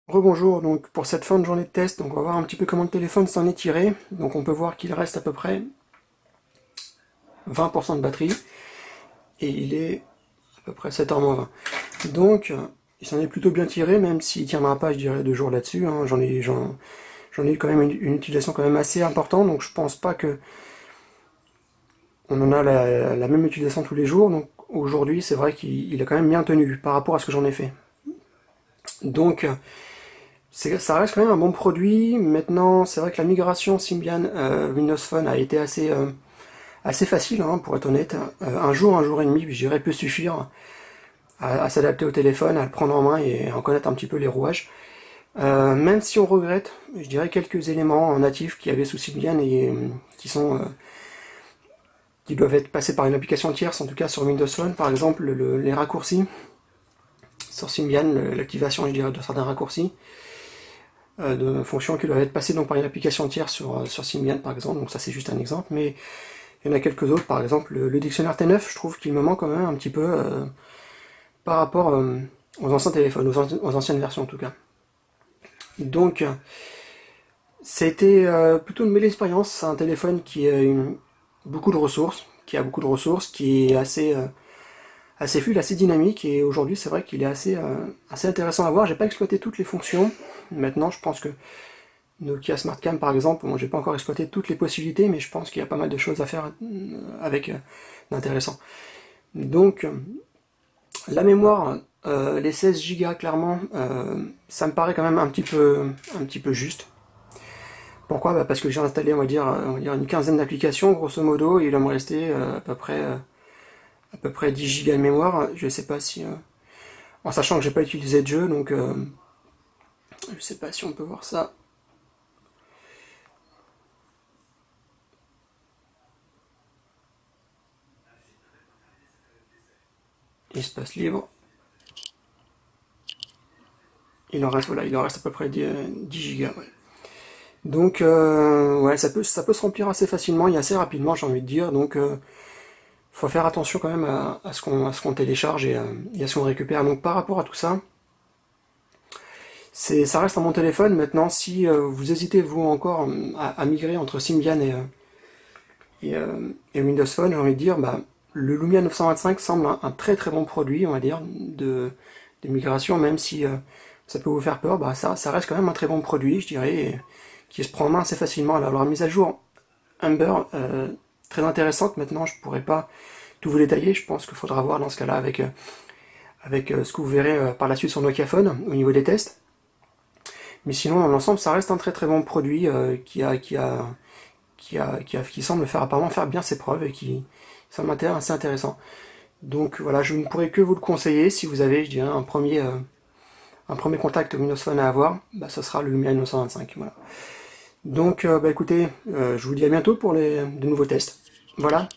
Rebonjour, donc pour cette fin de journée de test, donc on va voir un petit peu comment le téléphone s'en est tiré. Donc on peut voir qu'il reste à peu près 20% de batterie et il est à peu près 7h-20. Donc il s'en est plutôt bien tiré, même s'il tiendra pas, je dirais, 2 jours là-dessus. Hein. J'en ai eu quand même une utilisation quand même assez importante, donc je pense pas que on en a la même utilisation tous les jours. Donc aujourd'hui, c'est vrai qu'il a quand même bien tenu par rapport à ce que j'en ai fait. Donc ça reste quand même un bon produit. Maintenant, c'est vrai que la migration Symbian Windows Phone a été assez facile, hein, pour être honnête. Un jour et demi, je dirais, peut suffire à s'adapter au téléphone, à le prendre en main et à en connaître un petit peu les rouages. Même si on regrette, je dirais, quelques éléments natifs qui avaient sous Symbian et qui doivent être passés par une application tierce, en tout cas sur Windows Phone, par exemple les raccourcis sur Symbian, l'activation, je dirais, de certains raccourcis. De fonctions qui doivent être passées donc par une application tiers sur Symbian par exemple, donc ça c'est juste un exemple, mais il y en a quelques autres, par exemple le dictionnaire T9, je trouve qu'il me manque quand même un petit peu par rapport aux anciens téléphones, aux anciennes versions en tout cas. Donc c'était plutôt une belle expérience, c'est un téléphone qui a beaucoup de ressources, qui est assez fluide, assez dynamique, et aujourd'hui c'est vrai qu'il est assez intéressant à voir. J'ai pas exploité toutes les fonctions, maintenant je pense que Nokia SmartCam par exemple, moi j'ai pas encore exploité toutes les possibilités, mais je pense qu'il y a pas mal de choses à faire avec d'intéressant. Donc la mémoire, les 16 Go clairement, ça me paraît quand même un petit peu juste. Pourquoi? Bah parce que j'ai installé on va dire une quinzaine d'applications grosso modo, et il va me rester à peu près 10 Go de mémoire. Je sais pas si, en sachant que j'ai pas utilisé de jeu, donc je sais pas si on peut voir ça. Espace libre. Il en reste à peu près 10 gigas. Ouais. Donc, ouais, ça peut se remplir assez facilement et assez rapidement, j'ai envie de dire. Donc, faut faire attention quand même à ce qu'on télécharge et à ce qu'on récupère. Donc, par rapport à tout ça, ça reste un bon téléphone. Maintenant, si vous hésitez vous encore à migrer entre Symbian et Windows Phone, j'ai envie de dire, bah, le Lumia 925 semble un très très bon produit, on va dire, de migration, même si ça peut vous faire peur, bah ça reste quand même un très bon produit, je dirais, et qui se prend en main assez facilement. Alors la mise à jour Humber, très intéressante. Maintenant, je pourrais pas tout vous détailler. Je pense qu'il faudra voir dans ce cas-là avec ce que vous verrez par la suite sur Nokia Phone au niveau des tests. Mais sinon, dans l'ensemble, ça reste un très très bon produit qui semble apparemment faire bien ses preuves et qui semble assez intéressant. Donc voilà, je ne pourrais que vous le conseiller si vous avez, je dirais, un premier contact Windows Phone à avoir, bah, ce sera le Lumia 925. Voilà. Donc, bah, écoutez, je vous dis à bientôt pour de nouveaux tests. Voilà.